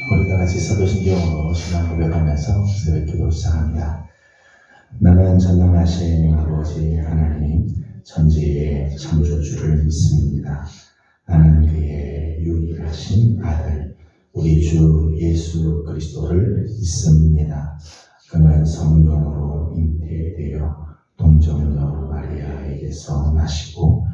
우리 다 같이 사도신경으로 신앙 고백하면서 새벽 기도 시작합니다. 나는 전능하신 아버지 하나님 천지의 창조주를 믿습니다. 나는 그의 유일하신 아들 우리 주 예수 그리스도를 믿습니다. 그는 성령으로 잉태되어 동정녀 마리아에게서 나시고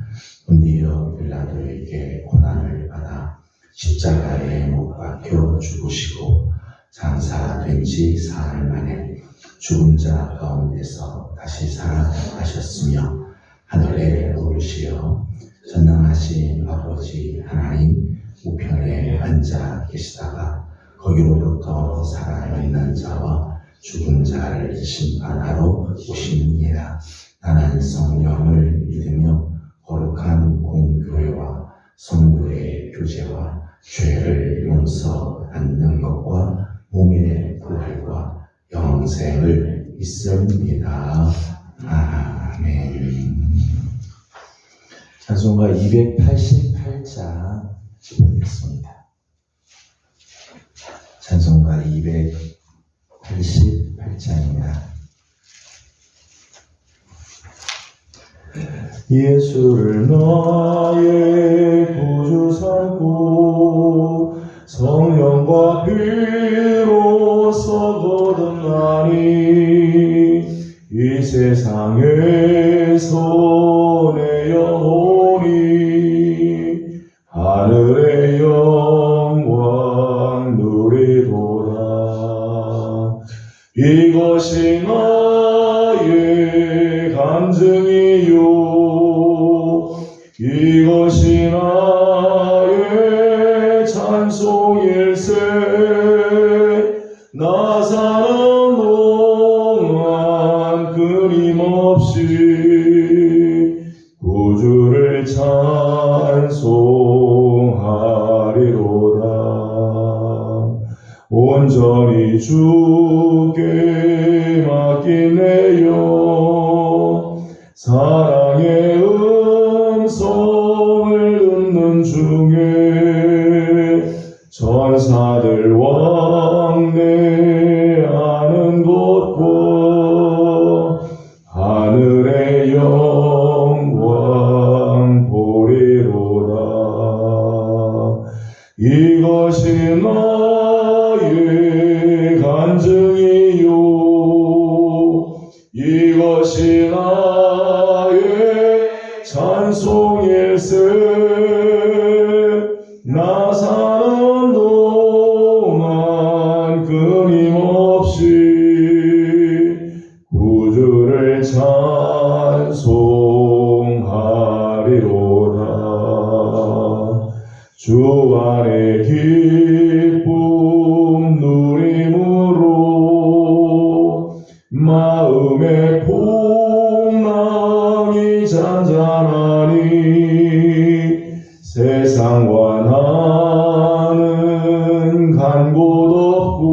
본디오 빌라도에게 고난을 받아 십자가에 못 박혀 죽으시고 장사된 지 사흘 만에 죽은 자 가운데서 다시 살아나셨으며 하늘에 오르시어 전능하신 아버지 하나님 우편에 앉아 계시다가 거기로부터 살아있는 자와 죽은 자를 심판하러 오십니다. 나는 성령을 믿으며 거룩한 공교회와 성도의 교제와 죄를 용서받는 것과 몸의 부활과 영생을 믿습니다. 아멘. 찬송가 288장 부르겠습니다. 찬송가 288장입니다. 예수를 나의 구주 삼고 성령과 피로서 거듭나니 이 세상에서 내 영혼이 하늘의 영광 누리도다. 이것이 나의 간증이요 이것이 나의 찬송일세. 나 사는 동안 끊임없이 구주를 찬송하리로다. 온전히 주께 맡긴 내 영 사랑의 음성을 듣는 중에 천사들 왕래하는 곳과 하늘의 영광 보리로다. 이것이 나의 간증이요 이것이 나의 찬송일세. 나 사는 동안 끊임없이 구주를 찬송하리로다. 주 안에 기쁨 누림으로 마음의 풍랑이 잔잔하니 세상과 나는 간 곳 없고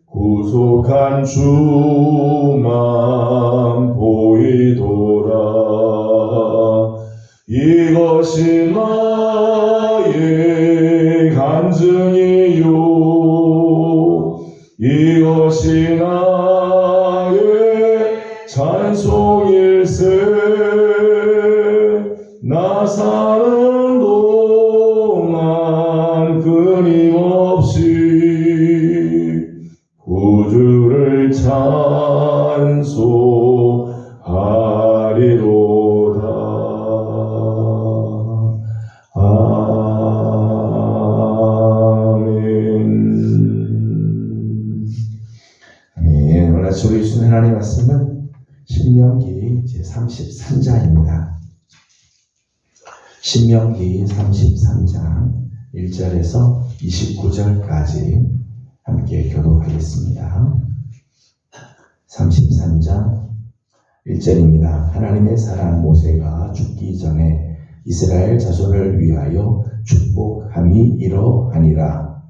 구속한 주만 보이도다. 이것이 나의 간증이요 이것이 나의 찬송일세. 나 사는 동안 끊임없이 구주를 찬송하리로다. 아멘. 아멘. 오늘 우리 주신 하나님 말씀은 신명기 제33장입니다. 신명기 33장 1절에서 29절까지 함께 교독하겠습니다. 33장 1절입니다. 하나님의 사람 모세가 죽기 전에 이스라엘 자손을 위하여 축복함이 이러하니라.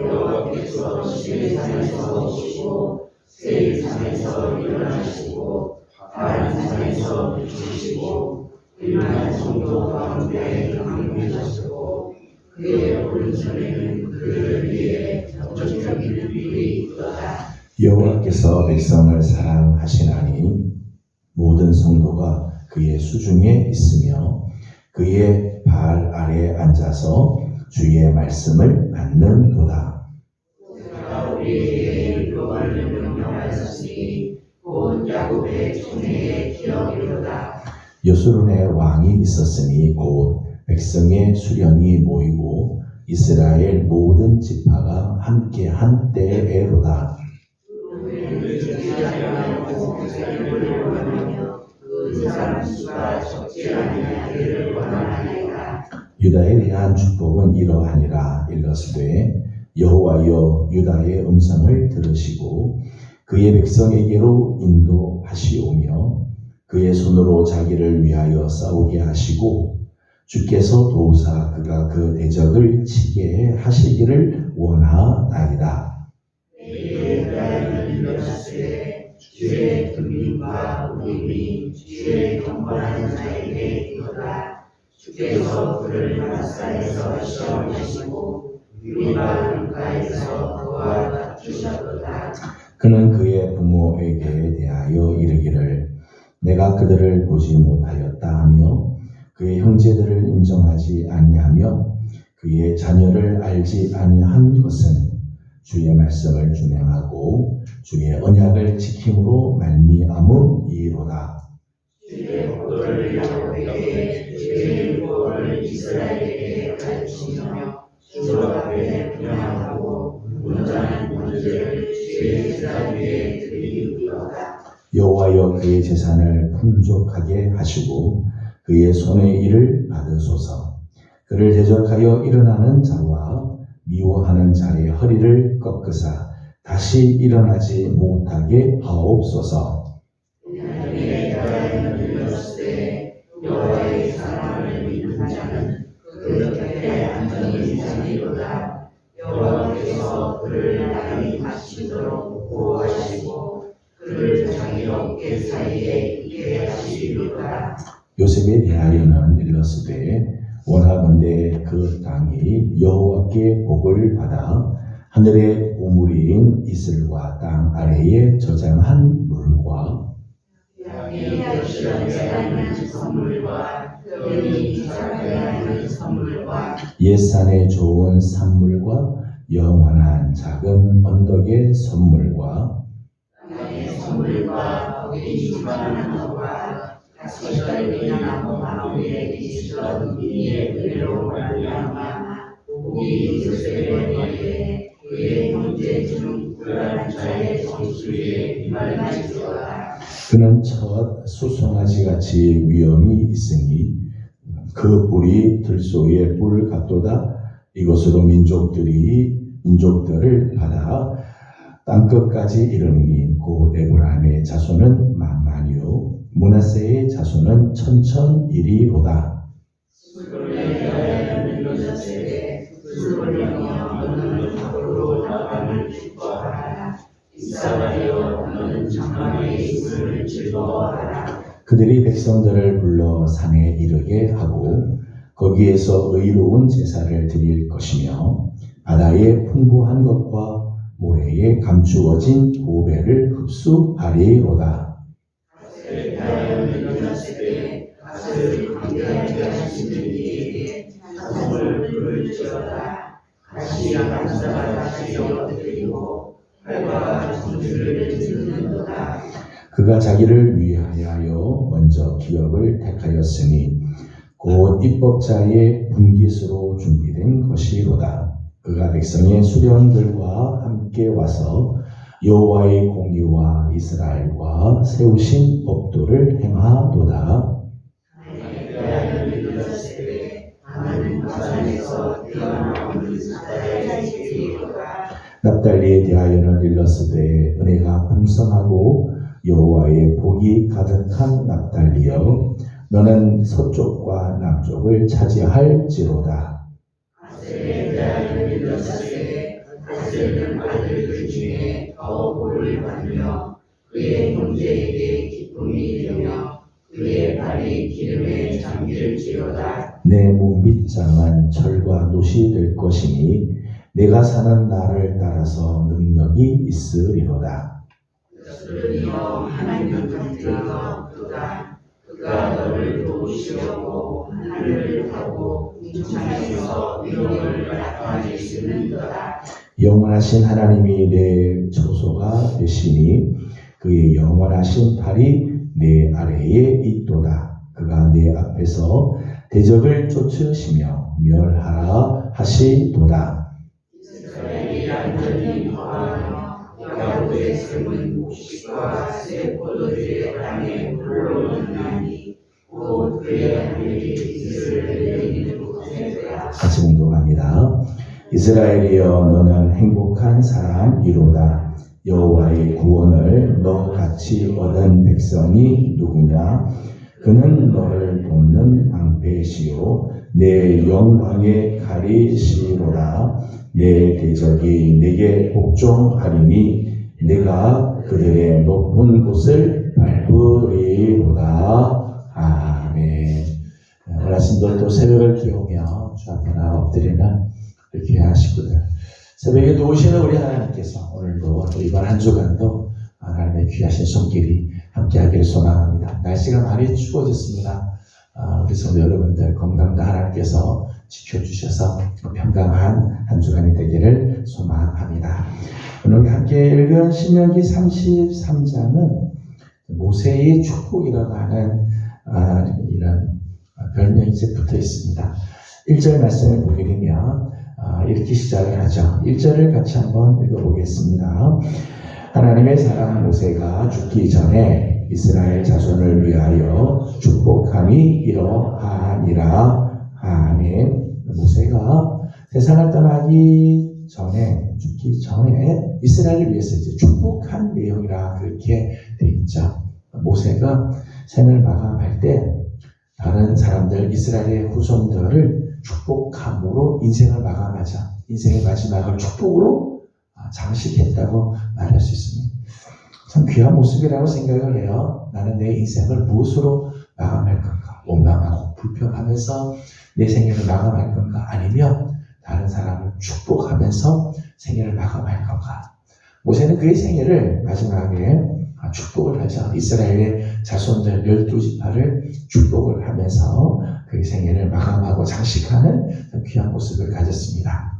여호와께서 시내 산에서 오시고 세일 산에서 일어나시고 다른 산에서 비추시고 일만 성도 가운데 강림하시고 그의 오른손에는 그를 위해 적적인 빛이 있도다. 여호와께서 백성을 사랑하시나니 모든 성도가 그의 수중에 있으며 그의 발 아래 앉아서 주의 말씀을 받는도다. 그가 우리에게 율법을 명령하셨으니 곧 야곱의 총회의 기억이로다. 여수론에 왕이 있었으니 곧 백성의 수령이 모이고 이스라엘 모든 지파가 함께한 때에로다. 우리는 지지하려고 구세를 원하며 그 사람 수가 적지 아니하기를 원하나이다. 유다에 대한 축복은 이러하니라. 일러스되 여호와여 유다의 음성을 들으시고 그의 백성에게로 인도하시오며 그의 손으로 자기를 위하여 싸우게 하시고 주께서 도우사 그가 그 대적을 치게 하시기를 원하나이다. 내게 대하여 일러주시되 주의 금림과 우림이 주의 경건한 자에게 있도다. 주께서 그를 마사에서 시험하시고 유리바 물가에서 그와 다투셨도다. 그는 그의 부모에게 대하여 이르기를 내가 그들을 보지 못하였다 하며 그의 형제들을 인정하지 아니하며 그의 자녀를 알지 아니한 것은 주의 말씀을 준행하고 주의 언약을 지킴으로 말미암음이로다. 주의 복도를 야곱에게 주의 율법을 이스라엘에게 가르치며 주 앞에 분양하고 온전한 문제를 주의 제단 위에 드리리로다. 여호와여 그의 재산을 풍족하게 하시고 그의 손의 일을 받으소서. 그를 대적하여 일어나는 자와 미워하는 자의 허리를 꺾으사 다시 일어나지 못하게 하옵소서. 하나님의 대하여 일렀으되 여호와의 사랑을 믿는 자는 그 곁에 안전히 사니로다. 여호와께서 그를 나이 마치도록 보호하시고 그를 자기 어깨 사이에 있게 하시리로다. 요셉에 대하여는 일렀으되 원하건대 그 땅이 여호와께 복을 받아 하늘의 우물인 이슬과 땅 아래에 저장한 물과 땅에 거칠어져 있는 선물과 뼈이 자라야 하는 선물과 옛산의 좋은 산물과 영원한 작은 언덕의 선물과 땅의 선물과 거기 충만한 것과 다시 떨리는 나무 가운데 있으던 이의 은혜로 말미암아 복이 요셉에게 그의 형제 중 불안한 자의 정수에 이말할지어다. 그는 첫 수송아지같이 위엄이 있으니 그 뿔이 들소의 뿔 같도다. 이것으로 민족들을 받아 땅끝까지 이르니 곧 에브라임의 자손은 만만이요 므낫세의 자손은 천천이리로다. 술을 대하여 일러주시되 술을며 너는 밖으로 나감을 기뻐하라. 이스라엘여 너는 장막에 있음을 즐거워하라. 그들이 백성들을 불러 산에 이르게 하고 거기에서 의로운 제사를 드릴 것이며 바다의 풍부한 것과 모래에 감추어진 보배를 흡수하리로다. 갓을 대하여 일러주시되 갓을 관계하게 하시는 이에게 자성을 부를지어다. 갓이 감사가 다시 엎드리고 활과 정주를 듣는도다. 그가 자기를 위하여 먼저 기업을 택하였으니 곧 입법자의 분깃으로 준비된 것이로다. 그가 백성의 수령들과 함께 와서 여호와의 공의와 이스라엘과 세우신 법도를 행하도다. 하나님에 대하여 일러주시되 나는 바산에서 뛰어나오는 사자의 새끼로다. 납달리에 대하여는 일렀으되 은혜가 풍성하고 여호와의 복이 가득한 납달리여 너는 서쪽과 남쪽을 차지할지로다. 다스에 대하여 일렀으되 다스는 아들들 중에 더 복을 받으며 그의 형제에게 기쁨이 되며 그의 발이 기름에 잠길지로다. 내 문빗장은 철과 놋이 될 것이니 내가 사는 날을 따라서 능력이 있으리로다. 그러니여 하나님 곁에가 없도다. 그가 너를 도우시려고 하늘을 타고 궁창에서 위력을 나타내시는도다. 영원하신 하나님이 내 처소가 되시니 그의 영원하신 팔이 내 아래에 있도다. 그가 내 앞에서 대적을 쫓으시며 멸하라 하시도다. 이스라엘이 완전히 거하며 야곱의 샘은 곡식과 새 포도주의 땅에 흘러오느니 곧 그의 하늘이 이슬을 내리는 곳에서야. 같이 공독합니다. 이스라엘이여 너는 행복한 사람이로다. 여호와의 구원을 너같이 얻은 백성이 누구냐? 그는 너를 돕는 방패시요 내 영광의 칼이시로다. 내 대적이 내게 복종하리니 내가 그들의 높은 곳을 밟으리로다. 아멘. 오늘 아침도 또 새벽을 기우며 주 앞에 나와 엎드리는 우리 귀한 식구들, 새벽에 또 오시는 우리 하나님께서 오늘도 또 이번 한 주간도 하나님의 귀하신 손길이 함께하기를 소망합니다. 날씨가 많이 추워졌습니다. 우리 성도 여러분들 건강도 하나님께서 지켜주셔서 평강한 한 주간이 되기를 소망합니다. 오늘 함께 읽은 신명기 33장은 모세의 축복이라고 하는 이런 별명이 이제 붙어 있습니다. 1절 말씀을 보게 되면 이렇게 시작을 하죠. 1절을 같이 한번 읽어보겠습니다. 하나님의 사람 모세가 죽기 전에 이스라엘 자손을 위하여 축복함이 이러하니라. 아멘. 모세가 세상을 떠나기 전에, 죽기 전에 이스라엘을 위해서 이제 축복한 내용이라 그렇게 되어 있죠. 모세가 생을 마감할 때 다른 사람들, 이스라엘의 후손들을 축복함으로 인생을 마감하자. 인생의 마지막을 축복으로 장식했다고 말할 수 있습니다. 참 귀한 모습이라고 생각을 해요. 나는 내 인생을 무엇으로 마감할 건가? 원망하고 불평하면서 내 생애를 마감할 건가? 아니면 다른 사람을 축복하면서 생애를 마감할 건가? 모세는 그의 생애를 마지막에 축복을 하죠. 이스라엘의 자손들 12지파를 축복을 하면서 그의 생애를 마감하고 장식하는 귀한 모습을 가졌습니다.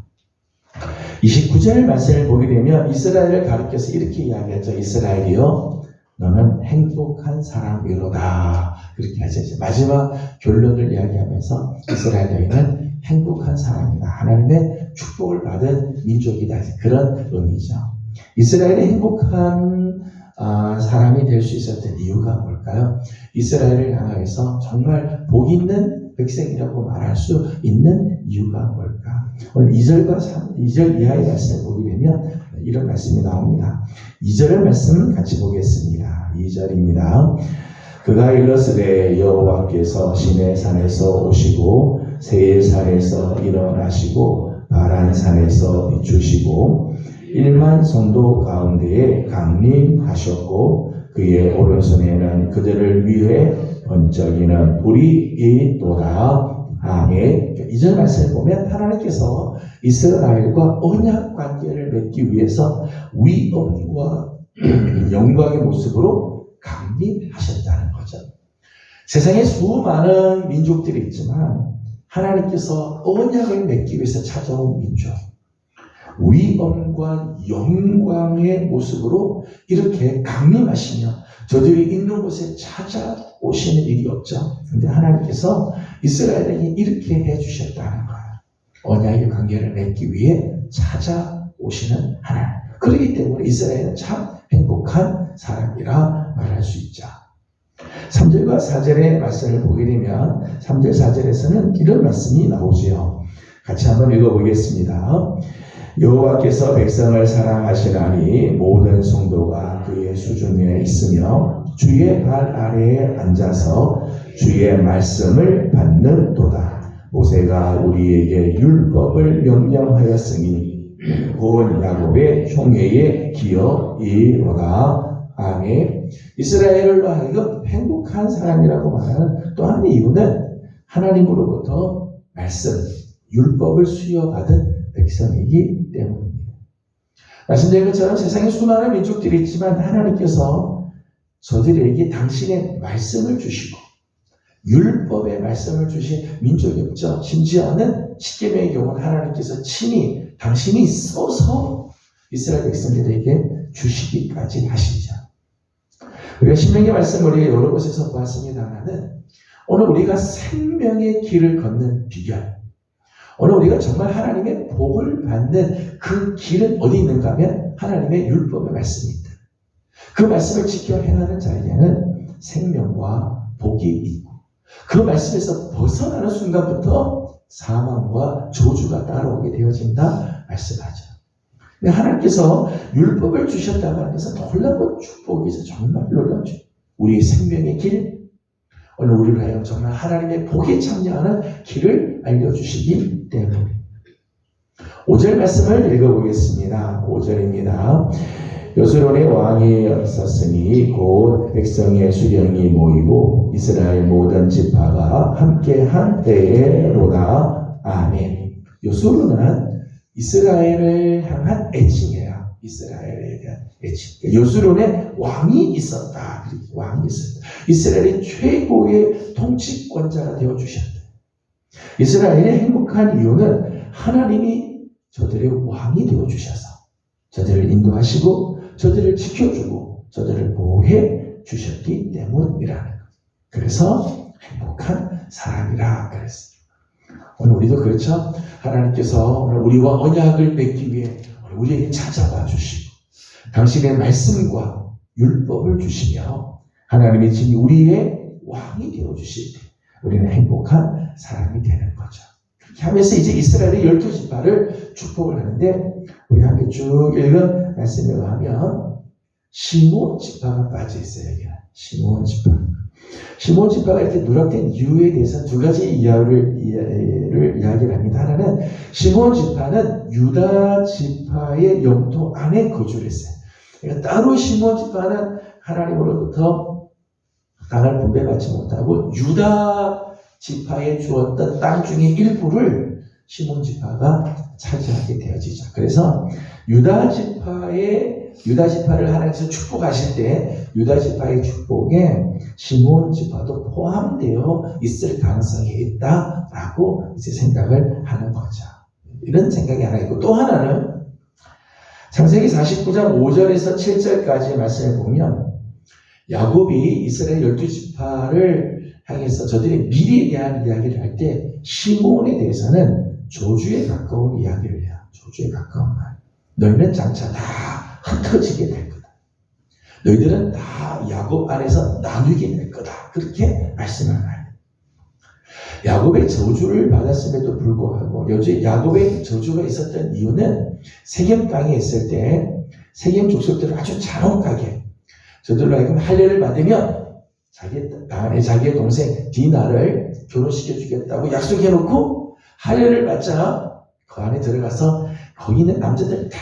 29절 말씀을 보게 되면 이스라엘을 가리켜서 이렇게 이야기하죠. 이스라엘이여 너는 행복한 사람이로다. 그렇게 하죠. 마지막 결론을 이야기하면서 이스라엘 너희는 행복한 사람이다. 하나님의 축복을 받은 민족이다. 그런 의미죠. 이스라엘의 행복한 사람이 될 수 있었던 이유가 뭘까요? 이스라엘을 향해서 정말 복 있는 백성이라고 말할 수 있는 이유가 뭘까? 오늘 2절과 2절 이하의 말씀을 보게 되면 이런 말씀이 나옵니다. 2절의 말씀 같이 보겠습니다. 2절입니다. 그가 일렀으되 여호와께서 시내 산에서 오시고 세일 산에서 일어나시고 바란 산에서 비추시고 1만 성도 가운데에 강림하셨고 그의 오른손에는 그들을 위해 번쩍이는 불이 있도다. 아멘. 2절 말씀을 보면 하나님께서 이스라엘과 언약 관계를 맺기 위해서 위엄과 영광의 모습으로 강림하셨다는 거죠. 세상에 수많은 민족들이 있지만 하나님께서 언약을 맺기 위해서 찾아온 민족, 위엄과 영광의 모습으로 이렇게 강림하시며 저들이 있는 곳에 찾아오시는 일이 없죠. 그런데 하나님께서 이스라엘에게 이렇게 해주셨다는 거예요. 언약의 관계를 맺기 위해 찾아오시는 하나님. 그렇기 때문에 이스라엘은 참 행복한 사람이라 말할 수 있죠. 3절과 4절의 말씀을 보게 되면 3절, 4절에서는 이런 말씀이 나오지요. 같이 한번 읽어보겠습니다. 여호와께서 백성을 사랑하시나니 모든 성도가 그의 수중에 있으며 주의 발 아래에 앉아서 주의 말씀을 받는도다. 모세가 우리에게 율법을 명령하였으니 곧 야곱의 흉회의 기업이로다. 아멘. 이스라엘로 하여금 행복한 사람이라고 말하는 또 한 이유는 하나님으로부터 말씀, 율법을 수여받은 백성이기 때문입니다. 말씀드린 것처럼 세상에 수많은 민족들이 있지만 하나님께서 저들에게 당신의 말씀을 주시고 율법의 말씀을 주신 민족이 없죠. 심지어는 십계명의 경우는 하나님께서 친히 당신이 써서 이스라엘 백성들에게 주시기까지 하시죠. 우리가 신명기 말씀을 우리가 여러 곳에서 보았습니다만은 오늘 우리가 생명의 길을 걷는 비결, 오늘 우리가 정말 하나님의 복을 받는 그 길은 어디 있는가 하면 하나님의 율법의 말씀입니다. 그 말씀을 지켜 행하는 자에게는 생명과 복이 있고 그 말씀에서 벗어나는 순간부터 사망과 저주가 따라오게 되어진다 말씀하죠. 하나님께서 율법을 주셨다고 하는 것은 놀라운 축복이죠. 정말 놀라운 축복. 우리의 생명의 길, 오늘 우리를 하여금 정말 하나님의 복에 참여하는 길을 알려주시기 때문에 5절 말씀을 읽어보겠습니다. 5절입니다. 여수론의 왕이 있었으니 곧 백성의 수령이 모이고 이스라엘 모든 지파가 함께한 때에로다. 아멘. 여수론은 이스라엘을 향한 애칭이에요. 이스라엘에 대한 애칭. 여수론에 왕이 있었다. 왕이 있었다. 이스라엘의 최고의 통치권자가 되어주셨다. 이스라엘의 행복한 이유는 하나님이 저들의 왕이 되어주셔서 저들을 인도하시고 저들을 지켜주고 저들을 보호해 주셨기 때문이라는 것. 그래서 행복한 사람이라 그랬습니다. 오늘 우리도 그렇죠? 하나님께서 오늘 우리와 언약을 맺기 위해 우리에게 찾아와 주시고 당신의 말씀과 율법을 주시며 하나님이 지금 우리의 왕이 되어 주실 때 우리는 행복한 사람이 되는 거죠. 그렇게 하면서 이제 이스라엘의 12지파를 축복을 하는데 우리 함께 쭉 읽은 말씀을 하면 시므온 지파가 빠져 있어요. 여기 시므온 지파. 시므온 지파가 이렇게 누락된 이유에 대해서 두 가지 이야기를 합니다. 하나는 시므온 지파는 유다 지파의 영토 안에 거주를 했어요. 그러니까 따로 시므온 지파는 하나님으로부터 땅을 분배받지 못하고 유다 지파에 주었던 땅 중에 일부를 시므온 지파가 차지하게 되어지죠. 그래서 유다 지파를 하나님께서 축복하실 때 유다 지파의 축복에 시므온 지파도 포함되어 있을 가능성이 있다라고 이제 생각을 하는 거죠. 이런 생각이 하나 있고 또 하나는 창세기 49장 5절에서 7절까지의 말씀을 보면 야곱이 이스라엘 12지파를 향해서 저들의 미래에 대한 이야기를 할 때 시므온에 대해서는 조주에 가까운 이야기를 해요. 조주에 가까운 말. 너희는 장차 다 흩어지게 될 거다. 너희들은 다 야곱 안에서 나누게 될 거다. 그렇게 말씀을 해요. 야곱의 저주를 받았음에도 불구하고 야곱의 저주가 있었던 이유는 세겜 땅에 있을 때 세겜 족속들을 아주 잔혹하게 저들로 하여금 할례를 받으면 자기의 동생 디나를 결혼시켜 주겠다고 약속해놓고 할례를 받자 그 안에 들어가서 거기 있는 남자들 다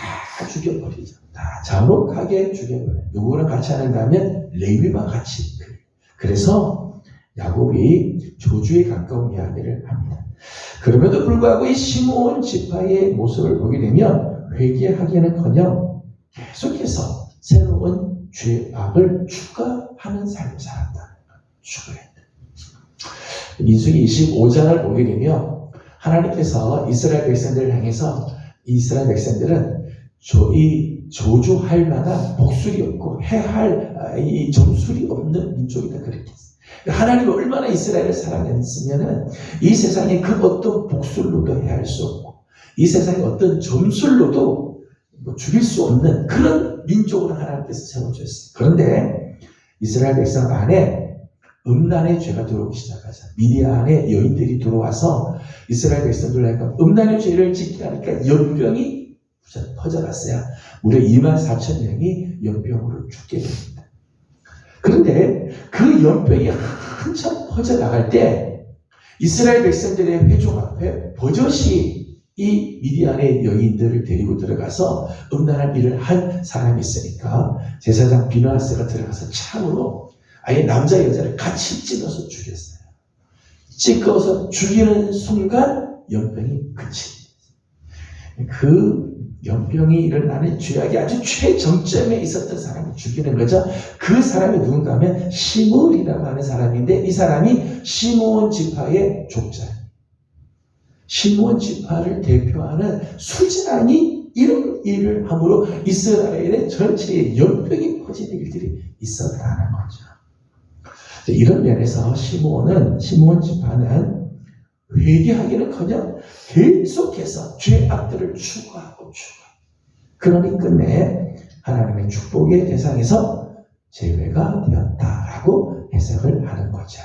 죽여버리죠. 다 잔혹하게 죽여버려요. 누구랑 같이 하는가 하면 레위와 같이. 그래서 야곱이 조주에 가까운 이야기를 합니다. 그럼에도 불구하고 이 시므온 지파의 모습을 보게 되면 회개하기는커녕 계속해서 새로운 죄악을 추가하는 삶을 살았다. 추가했다. 민수기 25장을 보게 되면 하나님께서 이스라엘 백성들을 향해서 이스라엘 백성들은 이 조주할 만한 복술이 없고 해할 이 점술이 없는 민족이다 그렇게 했어요. 하나님이 얼마나 이스라엘을 사랑했으면은 이 세상에 그 어떤 복술로도 해할 수 없고 이 세상에 어떤 점술로도 죽일 수 없는 그런 민족으로 하나님께서 세워주셨어요. 그런데 이스라엘 백성 안에 음란의 죄가 들어오기 시작하자. 미디안의 여인들이 들어와서 이스라엘 백성들을 하니까 음란의 죄를 짓게 하니까 연병이 퍼져갔어요. 무려 24,000명이 연병으로 죽게 됩니다. 그런데 그 연병이 한참 퍼져나갈 때 이스라엘 백성들의 회중 앞에 버젓이 이 미디안의 여인들을 데리고 들어가서 음란한 일을 한 사람이 있으니까 제사장 비느하스가 들어가서 참으로 아예 남자 여자를 같이 찔러서 죽였어요. 찔러서 죽이는 순간 연병이 그칩니다. 그 연병이 일어나는 죄악이 아주 최정점에 있었던 사람을 죽이는 거죠. 그 사람이 누군가 하면 시므이라고 하는 사람인데 이 사람이 시므온 지파의 족자예요. 시므온 지파를 대표하는 수지랑이 이런 일을 함으로 이스라엘의 전체에 연병이 퍼지는 일들이 있었다는 거죠. 이런 면에서 시므온 지파는 회개하기는커녕 계속해서 죄악들을 추구하고 그러니 끝내 하나님의 축복의 대상에서 제외가 되었다라고 해석을 하는 거죠.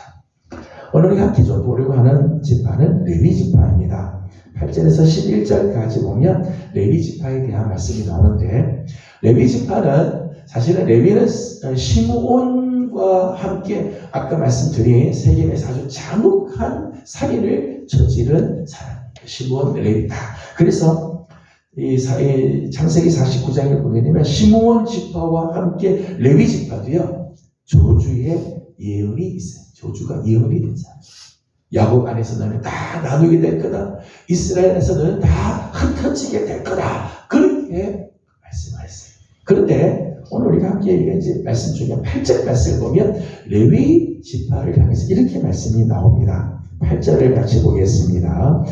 오늘 우리가 함께 좀 보려고 하는 지파는 레위 지파입니다. 8절에서 11절까지 보면 레위 지파에 대한 말씀이 나오는데 레위 지파는 사실은 레위는 시므온과 함께 아까 말씀드린 세겜에서 아주 잔혹한 살인을 저지른 사람입니다. 시므온 레위다. 그래서 이 창세기 49장을 보게 되면 시므온 지파와 함께 레위 지파도요 저주의 예언이 있어요. 저주가 예언이 된 사람. 야곱 안에서 너는 다 나누게 될 거다. 이스라엘에서 너는 다 흩어지게 될 거다. 그렇게 말씀하셨어요. 그런데 오늘 우리가 함께 읽은 말씀 중에 8절 말씀을 보면 레위 지파를 향해서 이렇게 말씀이 나옵니다. 8절을 같이 보겠습니다.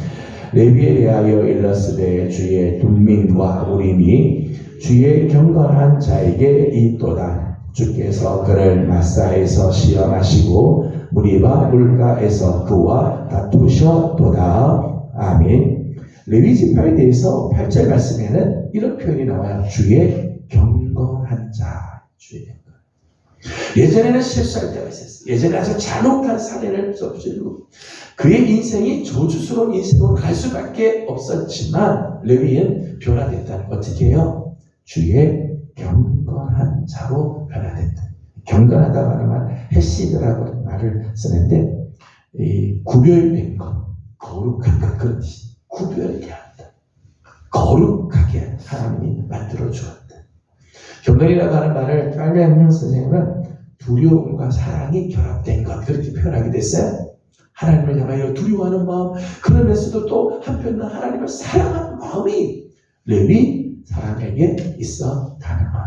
레위에 대하여 일렀으되 주의 둠민과 우림이 주의 경건한 자에게 있도다. 주께서 그를 마사에서 시험하시고 무리바 물가에서 그와 다투셨도다. 아멘. 레위 지파에 대해서 8절 말씀에는 이런 표현이 나와요. 주의 경건한 자. 주의 경건. 예전에는 실수할 때가 있었어요. 예전에 아주 잔혹한 살인을 저지르고 그의 인생이 저주스러운 인생으로 갈 수밖에 없었지만 레위는 변화됐다. 어떻게 해요? 주의 경건한 자로 변화됐다. 경건하다고 하는 말, 헤시드라고 말을 쓰는데 이 구별된 것, 거룩한 것 그런 뜻이 구별되게 한다. 거룩하게 하나님이 만들어 주었다. 경건이라고 하는 말을 깔레 선생님은 두려움과 사랑이 결합된 것 그렇게 표현하게 됐어요. 하나님을 향하여 두려워하는 마음 그러면서도 또 한편으로 하나님을 사랑하는 마음이 레위 사람에게 있었다는 것.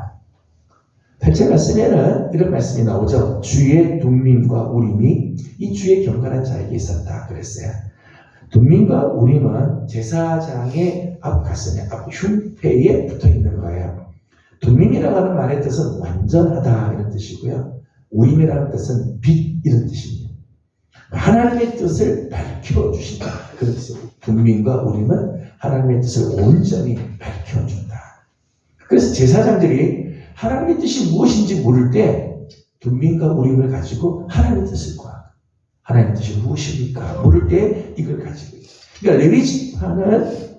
8절 말씀에는 이런 말씀이 나오죠. 주의 둠민과 우림이 이 주의 경건한 자에게 있었다 그랬어요. 둠민과 우림은 제사장의 앞가슴에 앞 흉패에 붙어있는 거예요. 둠민이라고 하는 말의 뜻은 완전하다 이런 뜻이고요. 우림이라는 뜻은 빛 이런 뜻입니다. 하나님의 뜻을 밝혀주신다 그런 뜻이에요. 둠민과 우림은 하나님의 뜻을 온전히 밝혀준다. 그래서 제사장들이 하나님의 뜻이 무엇인지 모를 때 둠민과 우림을 가지고 하나님의 뜻을 구하고 하나님의 뜻이 무엇입니까? 모를 때 이걸 가지고 있어요. 그러니까 레위 지파는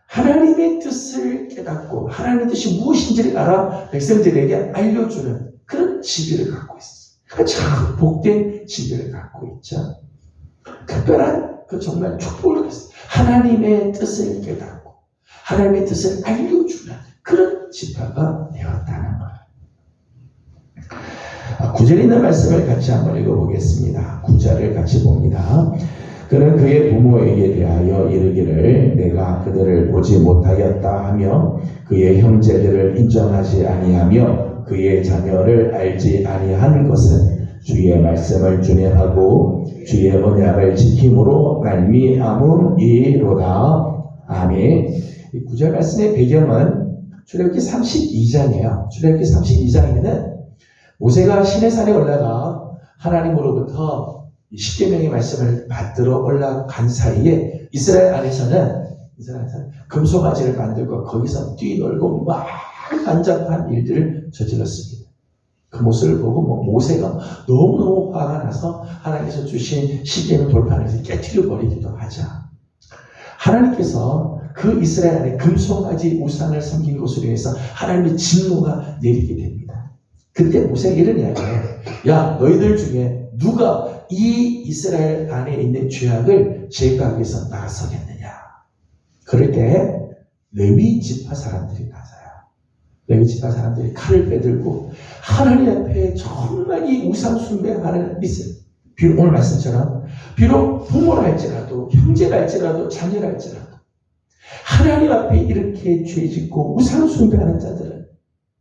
하나님의 뜻을 깨닫고 하나님의 뜻이 무엇인지를 알아 백성들에게 알려주는 그런 지혜를 갖고 있어요. 참 복된 지혜를 갖고 있죠. 특별한 그 정말 축복을 받았어요. 하나님의 뜻을 깨닫고 하나님의 뜻을 알려주는 그런 지파가 되었다는 거예요. 9절에 있는 말씀을 같이 한번 읽어보겠습니다. 9절을 같이 봅니다. 그는 그의 부모에게 대하여 이르기를 내가 그들을 보지 못하였다 하며 그의 형제들을 인정하지 아니하며 그의 자녀를 알지 아니하는 것은 주의 말씀을 준행하고 주의 언약을 지킴으로 말미암음이로다. 아멘. 이 9절 말씀의 배경은 출애굽기 32장이에요. 출애굽기 32장에는 모세가 시내산에 올라가 하나님으로부터 십계명의 말씀을 받들어 올라간 사이에 이스라엘 안에서는 금송아지를 만들고 거기서 뛰놀고 막 난잡한 일들을 저질렀습니다. 그 모습을 보고 모세가 너무너무 화가 나서 하나님께서 주신 십계명 돌판에서 깨트려 버리기도 하자. 하나님께서 그 이스라엘 안에 금송아지 우상을 섬긴 것으로 인해서 하나님의 진노가 내리게 됩니다. 그때 모세가 이런 이야기해요. 야, 너희들 중에 누가 이 이스라엘 안에 있는 죄악을 제거하기 위해서 나서겠느냐? 그럴 때 레위 지파 사람들이 나서요. 레위 지파 사람들이 칼을 빼들고 하나님 앞에 정말 이 우상 숭배하는 이스라엘, 비록 오늘 말씀처럼 비록 부모라 할지라도 형제라 할지라도 자녀라 할지라도 하나님 앞에 이렇게 죄짓고 우상 숭배하는 자들은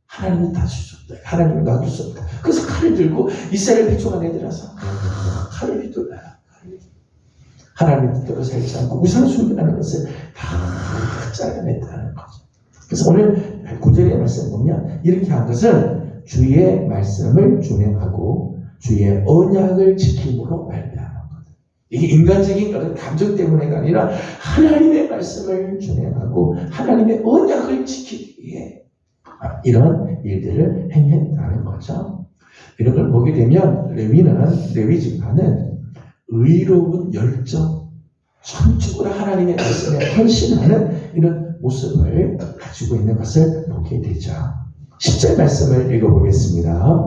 하나님은 다 줄 수 없다. 하나님은 놔둘 수 없다. 그래서 칼을 들고 이스라엘 백성 안에 들어서 칼을 휘둘러요. 하나님의 뜻대로 살지 않고 우상 숭배하는 것을 다 잘라냈다는 거죠. 그래서 오늘 9절의 말씀 보면 이렇게 한 것은 주의 말씀을 준행하고 주의 언약을 지킴으로 말미암은 것. 이게 인간적인 그런 감정 때문에가 아니라 하나님의 말씀을 준행하고 하나님의 언약을 지키기 위해 이런 일들을 행했다는 거죠. 이런 걸 보게 되면 레위 지파는 의로운 열정, 전적으로 하나님의 말씀에 헌신하는 이런 모습을 가지고 있는 것을 보게 되죠. 10절 말씀을 읽어보겠습니다.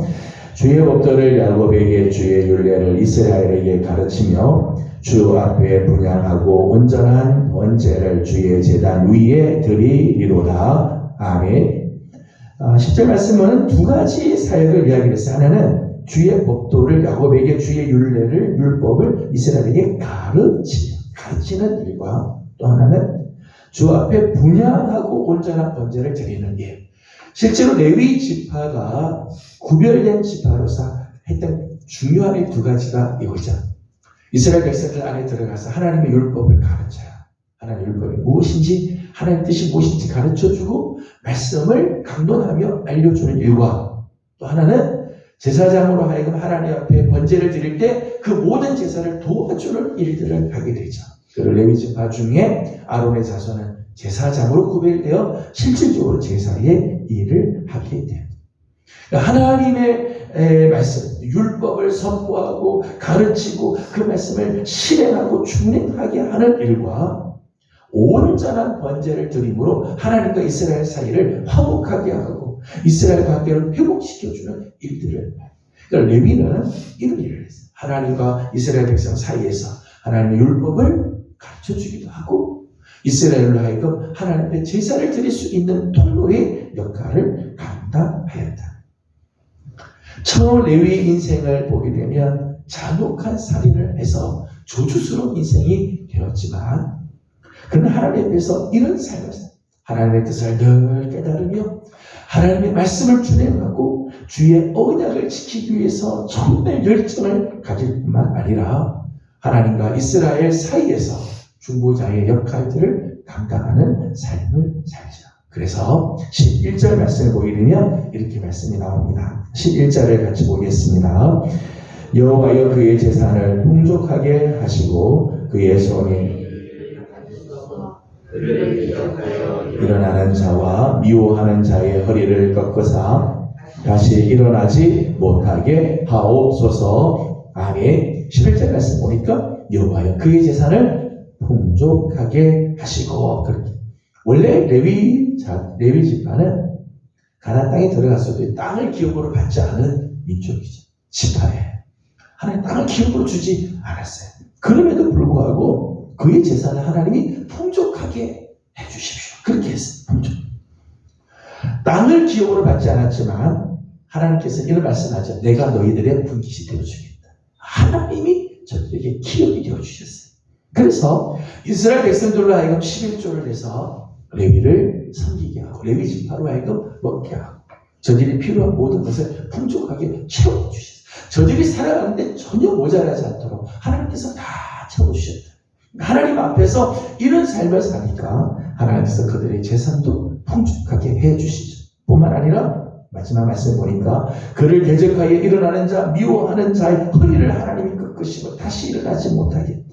주의 법도를 야곱에게 주의 율례를 이스라엘에게 가르치며 주 앞에 분향하고 온전한 번제를 주의 제단 위에 드리리로다. 아멘. 10절 말씀은 두 가지 사역을 이야기했어요. 하나는 주의 법도를 야곱에게 주의 율례를 율법을 이스라엘에게 가르치는 일과 또 하나는 주 앞에 분향하고 온전한 번제를 드리는 일. 실제로 레위 지파가 구별된 지파로서 했던 중요한 일 두 가지가 이거죠. 이스라엘 백성들 안에 들어가서 하나님의 율법을 가르쳐요. 하나님의 율법이 무엇인지 하나님의 뜻이 무엇인지 가르쳐주고 말씀을 강론하며 알려주는 일과 또 하나는 제사장으로 하여금 하나님 앞에 번제를 드릴 때 그 모든 제사를 도와주는 일들을 하게 되죠. 그 레위 지파 중에 아론의 자손은 제사장으로 구별되어 실질적으로 제사의 일을 하게 돼요. 하나님의 말씀, 율법을 선포하고 가르치고 그 말씀을 실행하고 준행하게 하는 일과 온전한 번제를 드림으로 하나님과 이스라엘 사이를 화목하게 하고 이스라엘 관계를 회복시켜주는 일들을 그러니까 레위는 이런 일을 했어요. 하나님과 이스라엘 백성 사이에서 하나님의 율법을 가르쳐주기도 하고 이스라엘로 하여금 하나님의 제사를 드릴 수 있는 통로의 역할을 감당하였다. 처음 레위의 인생을 보게 되면 잔혹한 살인을 해서 저주스러운 인생이 되었지만 그는 하나님 앞에서 이런 삶을 하나님의 뜻을 늘 깨달으며 하나님의 말씀을 준행하고 주의 언약을 지키기 위해서 정말 열정을 가질 뿐만 아니라 하나님과 이스라엘 사이에서 중보자의 역할들을 감당하는 삶을 살죠. 그래서 11절 말씀을 보게 되면 이렇게 말씀이 나옵니다. 11절을 같이 보겠습니다. 여호와여 그의 재산을 풍족하게 하시고 그의 손이 일어나는 자와 미워하는 자의 허리를 꺾으사 다시 일어나지 못하게 하옵소서. 아멘. 11절 말씀 보니까 여호와여 그의 재산을 풍족하게 하시고 그렇게. 원래 레위 지파는 가나안 땅에 들어갔어도 땅을 기업으로 받지 않은 민족이죠. 지파예요. 하나님 땅을 기업으로 주지 않았어요. 그럼에도 불구하고 그의 재산을 하나님이 풍족하게 해주십시오. 그렇게 했어요. 풍족. 땅을 기업으로 받지 않았지만 하나님께서 이런 말씀하죠. 내가 너희들의 분깃이 되어주겠다. 하나님이 저들에게 기업이 되어주셨어요. 그래서 이스라엘 백성들로 하여금 11조를 해서 레위를 섬기게 하고 레위 지파로 하여금 먹게 하고 저들이 필요한 모든 것을 풍족하게 채워주셨어요. 저들이 살아가는데 전혀 모자라지 않도록 하나님께서 다 채워주셨다. 하나님 앞에서 이런 삶을 사니까 하나님께서 그들의 재산도 풍족하게 해주시죠. 뿐만 아니라 마지막 말씀 보니까 그를 대적하여 일어나는 자 미워하는 자의 허리를 하나님이 꺾으시고 다시 일어나지 못하게 했다.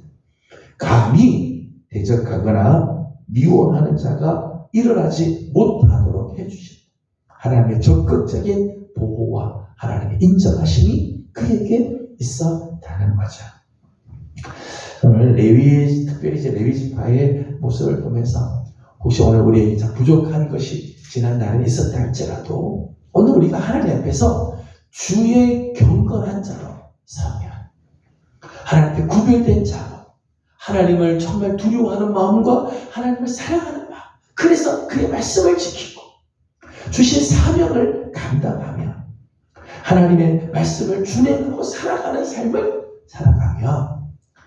감히 대적하거나 미워하는 자가 일어나지 못하도록 해주셨다. 하나님의 적극적인 보호와 하나님의 인정하심이 그에게 있었다는 거죠. 오늘 특별히 이제 레위 지파의 모습을 보면서 혹시 오늘 우리에게 부족한 것이 지난 날에 있었다 할지라도 오늘 우리가 하나님 앞에서 주의 경건한 자로 서면 하나님 앞에 구별된 자로 하나님을 정말 두려워하는 마음과 하나님을 사랑하는 마음, 그래서 그의 말씀을 지키고 주신 사명을 감당하며 하나님의 말씀을 준행하고 살아가는 삶을 살아가며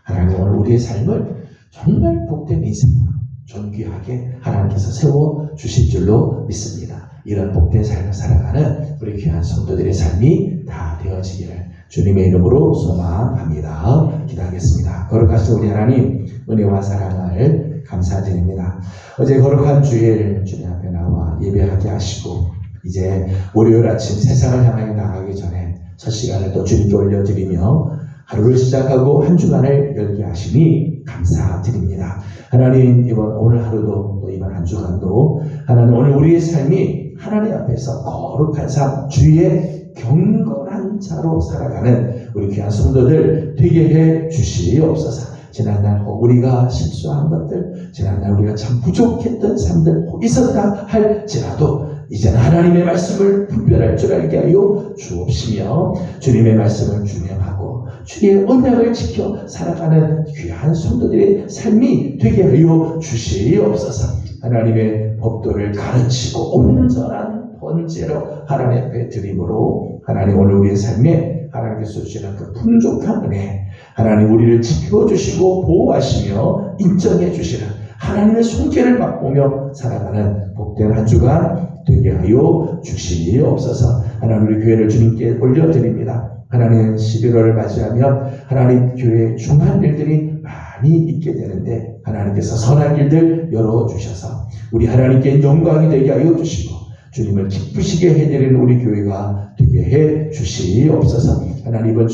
하나님 오늘 우리의 삶을 정말 복된 인생으로 존귀하게 하나님께서 세워주실 줄로 믿습니다. 이런 복된 삶을 살아가는 우리 귀한 성도들의 삶이 다 되어지기를 주님의 이름으로 소망합니다. 기도하겠습니다. 거룩하신 우리 하나님, 은혜와 사랑을 감사드립니다. 어제 거룩한 주일 주님 앞에 나와 예배하게 하시고 이제 월요일 아침 세상을 향하여 나가기 전에 첫 시간을 또 주님께 올려드리며 하루를 시작하고 한 주간을 열게 하시니 감사드립니다. 하나님, 오늘 하루도 또 이번 한 주간도 하나님 오늘 우리의 삶이 하나님 앞에서 거룩한 삶, 주의 경건한 자로 살아가는 우리 귀한 성도들 되게 해 주시옵소서. 지난날 우리가 실수한 것들, 지난날 우리가 참 부족했던 삶들 있었다 할지라도 이제는 하나님의 말씀을 분별할 줄 알게 하여 주옵시며 주님의 말씀을 준행하고 주의 언약을 지켜 살아가는 귀한 성도들의 삶이 되게 하여 주시옵소서. 하나님의 법도를 가르치고 온전한 번제로 하나님 앞에 드림으로 하나님 오늘 우리의 삶에 하나님께서 주시는 그 풍족한 은혜, 하나님 우리를 지켜주시고 보호하시며 인정해 주시는 하나님의 손길을 맛보며 살아가는 복된 한 주간 되게 하여 주시옵소서. 하나님 우리 교회를 주님께 올려드립니다. 하나님 11월을 맞이하면 하나님 교회에 중요한 일들이 많이 있게 되는데 하나님께서 선한 길들 열어주셔서 우리 하나님께 영광이 되게 하여 주시고 주님을 기쁘시게 해드리는 우리 교회가 되게 해 주시옵소서. 하나님 이번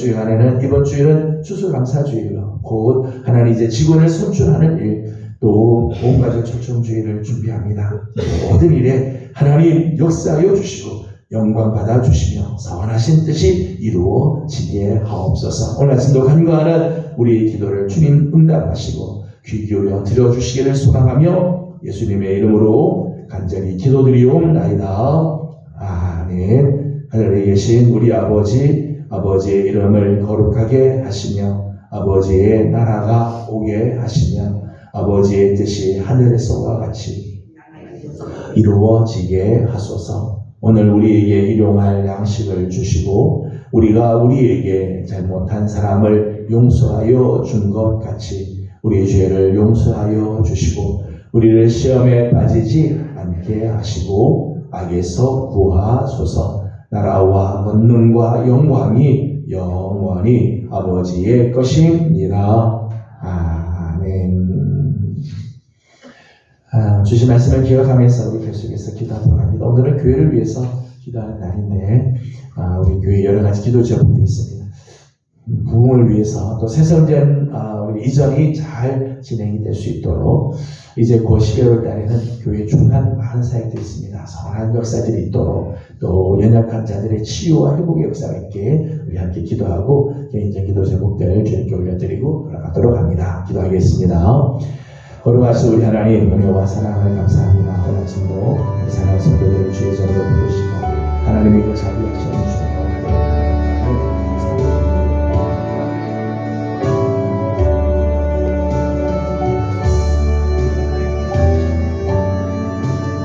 주일은 추수감사주일로 곧 하나님 이제 직원을 선출하는 일, 또 온 가족 초청주일을 준비합니다. 모든 일에 하나님 역사하여 주시고 영광 받아 주시며 선하신 뜻이 이루어지게 하옵소서. 오늘 아침도 간구하는 우리의 기도를 주님 응답하시고 귀 기울여 들어주시기를 소망하며 예수님의 이름으로 간절히 기도드리옵나이다. 아멘. 하늘에 계신 우리 아버지의 이름을 거룩하게 하시며 아버지의 나라가 오게 하시며 아버지의 뜻이 하늘에서와 같이 이루어지게 하소서. 오늘 우리에게 일용할 양식을 주시고 우리가 우리에게 잘못한 사람을 용서하여 준 것 같이 우리의 죄를 용서하여 주시고 우리를 시험에 빠지지 않게 하시고 악에서 구하소서. 나라와 권능과 영광이 영원히 아버지의 것입니다. 아멘. 주신 말씀을 기억하면서 우리 계속해서 기도하도록 합니다. 오늘은 교회를 위해서 기도하는 날인데 우리 교회 여러 가지 기도 제목들이 있습니다. 부흥을 위해서 또 새성전 우리 이전이 잘 진행이 될 수 있도록 이제 곧 12월 달에는 교회 중한 많은 사역들이 있습니다. 선한 역사들이 있도록 또 연약한 자들의 치유와 회복의 역사가 있게 우리 함께 기도하고 개인적인 기도 제목들 주님께 올려드리고 돌아가도록 합니다. 기도하겠습니다. 거룩하신 우리 하나님, 은혜와 사랑을 감사합니다. 오늘 아침도 이 사랑하는 성도들을 주의 전으로 부르시고